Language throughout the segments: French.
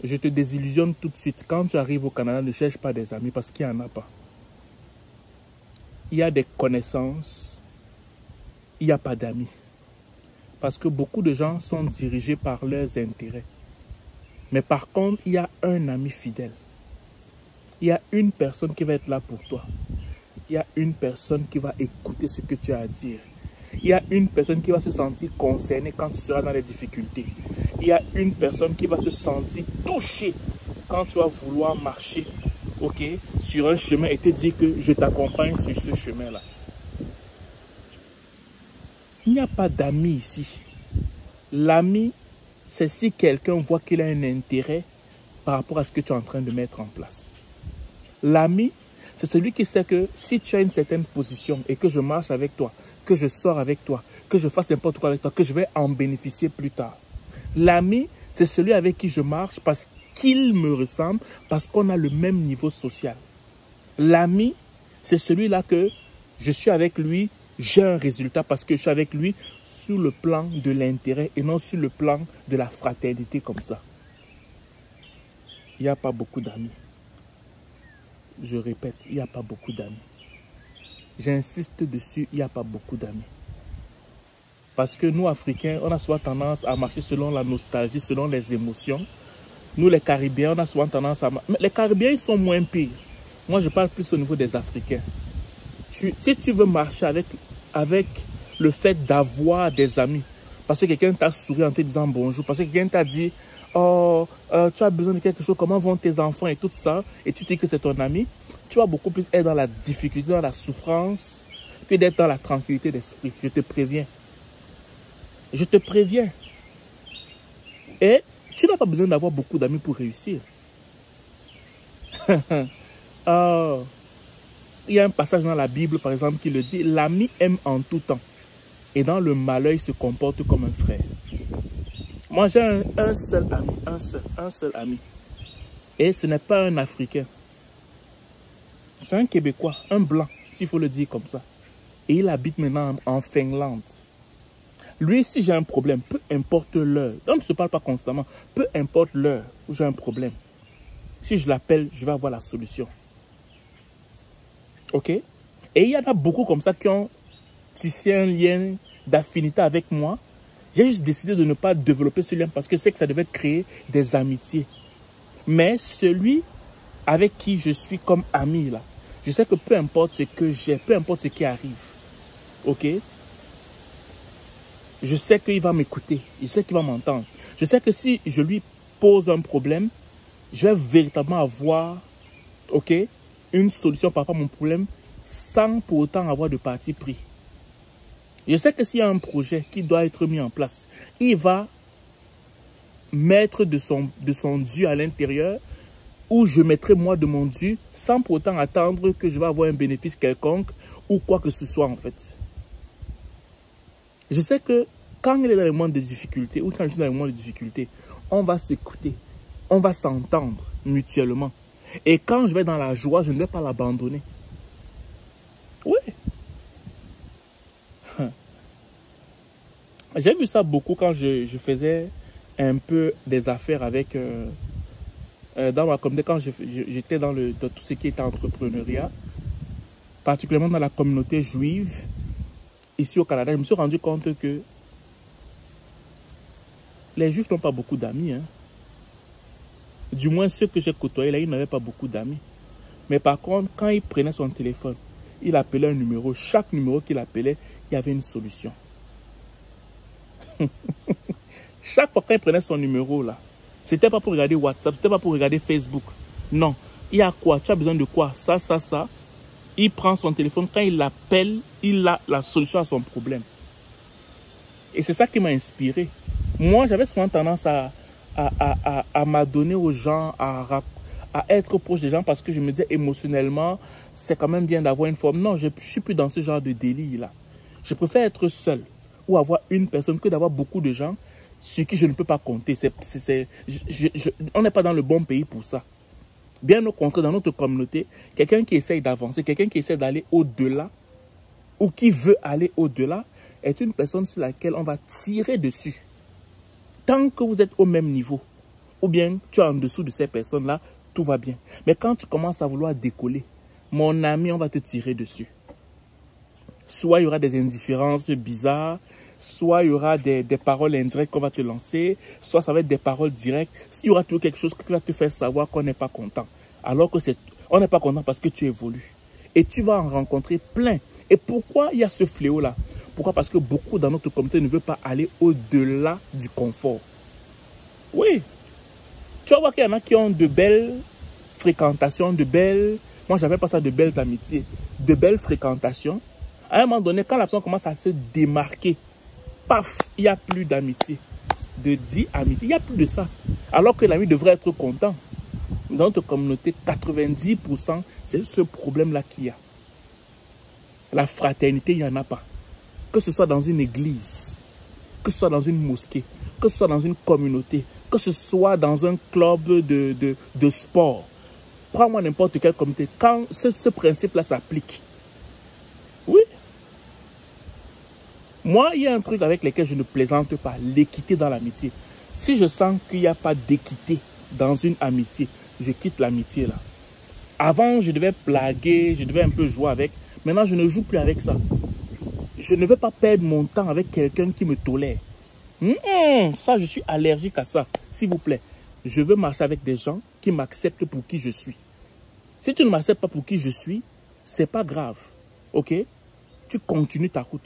je te désillusionne tout de suite. Quand tu arrives au Canada, ne cherche pas des amis parce qu'il n'y en a pas. Il y a des connaissances, il n'y a pas d'amis. Parce que beaucoup de gens sont dirigés par leurs intérêts. Mais par contre, il y a un ami fidèle. Il y a une personne qui va être là pour toi. Il y a une personne qui va écouter ce que tu as à dire. Il y a une personne qui va se sentir concernée quand tu seras dans les difficultés. Il y a une personne qui va se sentir touchée quand tu vas vouloir marcher, ok, sur un chemin et te dire que je t'accompagne sur ce chemin-là. Il n'y a pas d'amis ici. L'ami, c'est si quelqu'un voit qu'il a un intérêt par rapport à ce que tu es en train de mettre en place. L'ami, c'est celui qui sait que si tu as une certaine position et que je marche avec toi, que je sors avec toi, que je fasse n'importe quoi avec toi, que je vais en bénéficier plus tard. L'ami, c'est celui avec qui je marche parce qu'il me ressemble, parce qu'on a le même niveau social. L'ami, c'est celui-là que je suis avec lui, j'ai un résultat parce que je suis avec lui sur le plan de l'intérêt et non sur le plan de la fraternité comme ça. Il n'y a pas beaucoup d'amis. Je répète, il n'y a pas beaucoup d'amis. J'insiste dessus, il n'y a pas beaucoup d'amis. Parce que nous, Africains, on a souvent tendance à marcher selon la nostalgie, selon les émotions. Nous, les Caribéens, on a souvent tendance à... Mais les Caribéens, ils sont moins pires. Moi, je parle plus au niveau des Africains. Si tu veux marcher avec le fait d'avoir des amis, parce que quelqu'un t'a souri en te disant bonjour, parce que quelqu'un t'a dit, oh, tu as besoin de quelque chose, comment vont tes enfants et tout ça, et tu dis que c'est ton ami, tu vas beaucoup plus être dans la difficulté, dans la souffrance, que d'être dans la tranquillité d'esprit. Je te préviens. Je te préviens. Et tu n'as pas besoin d'avoir beaucoup d'amis pour réussir. Oh. Il y a un passage dans la Bible, par exemple, qui le dit, l'ami aime en tout temps. Et dans le malheur, il se comporte comme un frère. Moi, j'ai un seul ami, un seul ami. Et ce n'est pas un Africain. C'est un Québécois, un blanc, s'il faut le dire comme ça. Et il habite maintenant en Finlande. Lui, si j'ai un problème, peu importe l'heure, on ne se parle pas constamment, peu importe l'heure où j'ai un problème, si je l'appelle, je vais avoir la solution. Ok? Et il y en a beaucoup comme ça qui ont tissé un lien d'affinité avec moi. J'ai juste décidé de ne pas développer ce lien parce que c'est que ça devait créer des amitiés. Mais celui avec qui je suis comme ami, là, je sais que peu importe ce que j'ai, peu importe ce qui arrive, ok? Je sais qu'il va m'écouter, je sais qu'il va m'entendre. Je sais que si je lui pose un problème, je vais véritablement avoir, ok, une solution par rapport à mon problème sans pour autant avoir de parti pris. Je sais que s'il y a un projet qui doit être mis en place, il va mettre de son dû à l'intérieur ou je mettrai moi de mon dû sans pour autant attendre que je vais avoir un bénéfice quelconque ou quoi que ce soit en fait. Je sais que quand il est dans le moment de difficulté ou quand je suis dans le moment de difficulté, on va s'écouter, on va s'entendre mutuellement. Et quand je vais dans la joie, je ne vais pas l'abandonner. Oui. J'ai vu ça beaucoup quand je faisais un peu des affaires avec... dans ma communauté, quand j'étais dans tout ce qui était entrepreneuriat, particulièrement dans la communauté juive, ici au Canada, je me suis rendu compte que les juifs n'ont pas beaucoup d'amis. Hein. Du moins, ceux que j'ai côtoyés, là, ils n'avaient pas beaucoup d'amis. Mais par contre, quand il prenait son téléphone, il appelait un numéro. Chaque numéro qu'il appelait, il y avait une solution. Chaque fois qu'il prenait son numéro, là, c'était pas pour regarder WhatsApp, c'était pas pour regarder Facebook. Non. Il y a quoi? Tu as besoin de quoi? Ça, ça, ça. Il prend son téléphone. Quand il l'appelle, il a la solution à son problème. Et c'est ça qui m'a inspiré. Moi, j'avais souvent tendance à m'adonner aux gens, à être proche des gens parce que je me disais émotionnellement, c'est quand même bien d'avoir une forme. Non, je ne suis plus dans ce genre de délire-là. Je préfère être seul ou avoir une personne que d'avoir beaucoup de gens sur qui je ne peux pas compter. On n'est pas dans le bon pays pour ça. Bien au contraire, dans notre communauté, quelqu'un qui essaye d'avancer, quelqu'un qui essaie d'aller au-delà ou qui veut aller au-delà est une personne sur laquelle on va tirer dessus. Tant que vous êtes au même niveau, ou bien tu es en dessous de ces personnes-là, tout va bien. Mais quand tu commences à vouloir décoller, mon ami, on va te tirer dessus. Soit il y aura des indifférences bizarres, soit il y aura des paroles indirectes qu'on va te lancer, soit ça va être des paroles directes. Il y aura toujours quelque chose qui va te faire savoir qu'on n'est pas content. Alors que on n'est pas content parce que tu évolues. Et tu vas en rencontrer plein. Et pourquoi il y a ce fléau-là? Pourquoi? Parce que beaucoup dans notre communauté ne veulent pas aller au-delà du confort. Oui. Tu vas voir qu'il y en a qui ont de belles fréquentations, moi j'appelle pas ça de belles amitiés, de belles fréquentations. À un moment donné, quand la personne commence à se démarquer, paf, il n'y a plus d'amitié. De 10 amitiés, il n'y a plus de ça. Alors que l'ami devrait être content. Dans notre communauté, 90%, c'est ce problème-là qu'il y a. La fraternité, il n'y en a pas. Que ce soit dans une église, que ce soit dans une mosquée, que ce soit dans une communauté, que ce soit dans un club de sport. Prends-moi n'importe quelle communauté. Quand ce principe-là s'applique, oui. Moi, il y a un truc avec lequel je ne plaisante pas, l'équité dans l'amitié. Si je sens qu'il n'y a pas d'équité dans une amitié, je quitte l'amitié là. Avant, je devais blaguer, je devais un peu jouer avec. Maintenant, je ne joue plus avec ça. Je ne veux pas perdre mon temps avec quelqu'un qui me tolère. Ça, je suis allergique à ça. S'il vous plaît, je veux marcher avec des gens qui m'acceptent pour qui je suis. Si tu ne m'acceptes pas pour qui je suis, c'est pas grave. Ok? Tu continues ta route.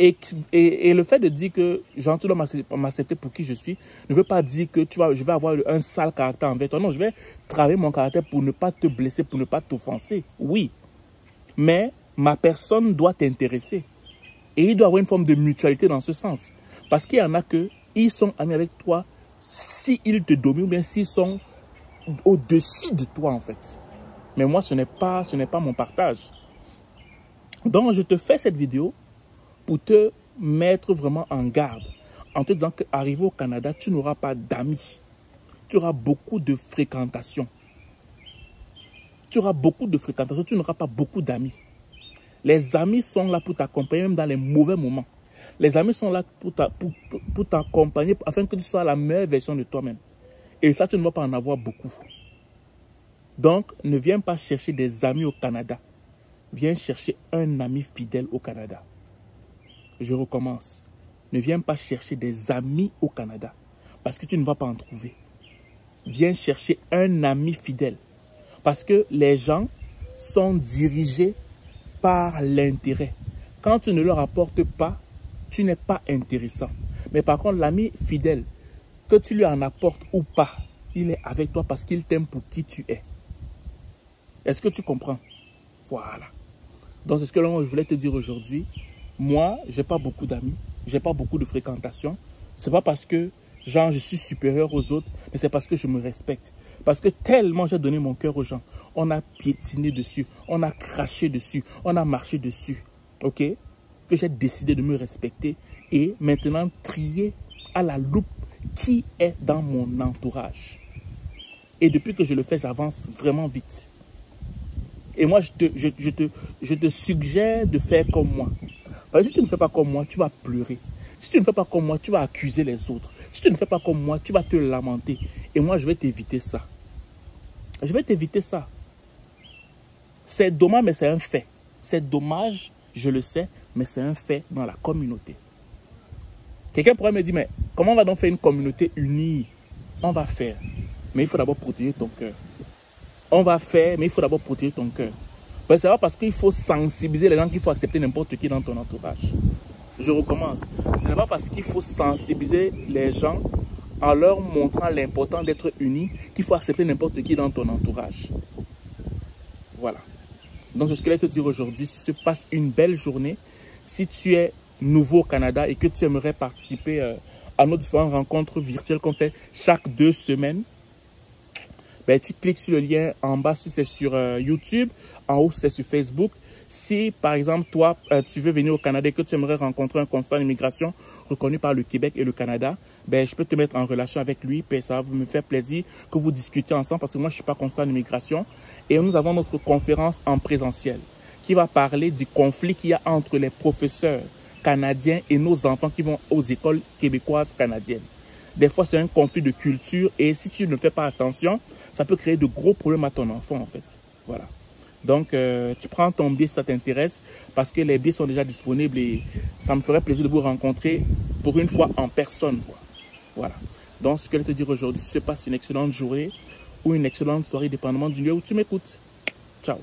Et le fait de dire que genre, tu dois m'accepter pour qui je suis ne veut pas dire que je vais avoir un sale caractère envers toi. Non, je vais travailler mon caractère pour ne pas te blesser, pour ne pas t'offenser. Oui. Mais ma personne doit t'intéresser. Et il doit y avoir une forme de mutualité dans ce sens. Parce qu'il y en a ils sont amis avec toi s'ils te dominent ou bien s'ils sont au-dessus de toi en fait. Mais moi, ce n'est pas mon partage. Donc, je te fais cette vidéo pour te mettre vraiment en garde. En te disant qu'arrivé au Canada, tu n'auras pas d'amis. Tu auras beaucoup de fréquentation. Tu auras beaucoup de fréquentation, tu n'auras pas beaucoup d'amis. Les amis sont là pour t'accompagner même dans les mauvais moments. Les amis sont là pour t'accompagner afin que tu sois la meilleure version de toi-même. Et ça, tu ne vas pas en avoir beaucoup. Donc, ne viens pas chercher des amis au Canada. Viens chercher un ami fidèle au Canada. Je recommence. Ne viens pas chercher des amis au Canada. Parce que tu ne vas pas en trouver. Viens chercher un ami fidèle. Parce que les gens sont dirigés par l'intérêt. Quand tu ne leur apportes pas, tu n'es pas intéressant. Mais par contre, l'ami fidèle, que tu lui en apportes ou pas, il est avec toi parce qu'il t'aime pour qui tu es. Est-ce que tu comprends? Voilà. Donc, c'est ce que je voulais te dire aujourd'hui. Moi, je n'ai pas beaucoup d'amis. Je n'ai pas beaucoup de fréquentation. Ce n'est pas parce que genre, je suis supérieur aux autres, mais c'est parce que je me respecte. Parce que tellement j'ai donné mon cœur aux gens. On a piétiné dessus. On a craché dessus. On a marché dessus. Ok? Que j'ai décidé de me respecter et maintenant trier à la loupe qui est dans mon entourage. Et depuis que je le fais, j'avance vraiment vite. Et moi, je te suggère de faire comme moi. Parce que si tu ne fais pas comme moi, tu vas pleurer. Si tu ne fais pas comme moi, tu vas accuser les autres. Si tu ne fais pas comme moi, tu vas te lamenter. Et moi, je vais t'éviter ça. Je vais t'éviter ça. C'est dommage, mais c'est un fait. C'est dommage, je le sais, mais c'est un fait dans la communauté. Quelqu'un pourrait me dire, mais comment on va donc faire une communauté unie? On va faire, mais il faut d'abord protéger ton cœur. On va faire, mais il faut d'abord protéger ton cœur. C'est pas parce qu'il faut sensibiliser les gens qu'il faut accepter n'importe qui dans ton entourage. Je recommence. Ce n'est pas parce qu'il faut sensibiliser les gens en leur montrant l'importance d'être unis qu'il faut accepter n'importe qui dans ton entourage. Voilà. Donc, c'est ce que je vais te dire aujourd'hui. Si se passe une belle journée, si tu es nouveau au Canada et que tu aimerais participer à nos différentes rencontres virtuelles qu'on fait chaque 2 semaines, ben, tu cliques sur le lien en bas si c'est sur YouTube, en haut si c'est sur Facebook. Si, par exemple, toi, tu veux venir au Canada et que tu aimerais rencontrer un consulat d'immigration reconnu par le Québec et le Canada, ben, je peux te mettre en relation avec lui. Ben, ça va me faire plaisir que vous discutiez ensemble parce que moi, je ne suis pas consulat d'immigration. Et nous avons notre conférence en présentiel qui va parler du conflit qu'il y a entre les professeurs canadiens et nos enfants qui vont aux écoles québécoises canadiennes. Des fois, c'est un conflit de culture et si tu ne fais pas attention, ça peut créer de gros problèmes à ton enfant en fait. Voilà. Donc, tu prends ton billet si ça t'intéresse parce que les billets sont déjà disponibles et ça me ferait plaisir de vous rencontrer pour une fois en personne, quoi. Voilà. Donc, ce que je vais te dire aujourd'hui, c'est passe une excellente journée ou une excellente soirée, dépendamment du lieu où tu m'écoutes. Ciao.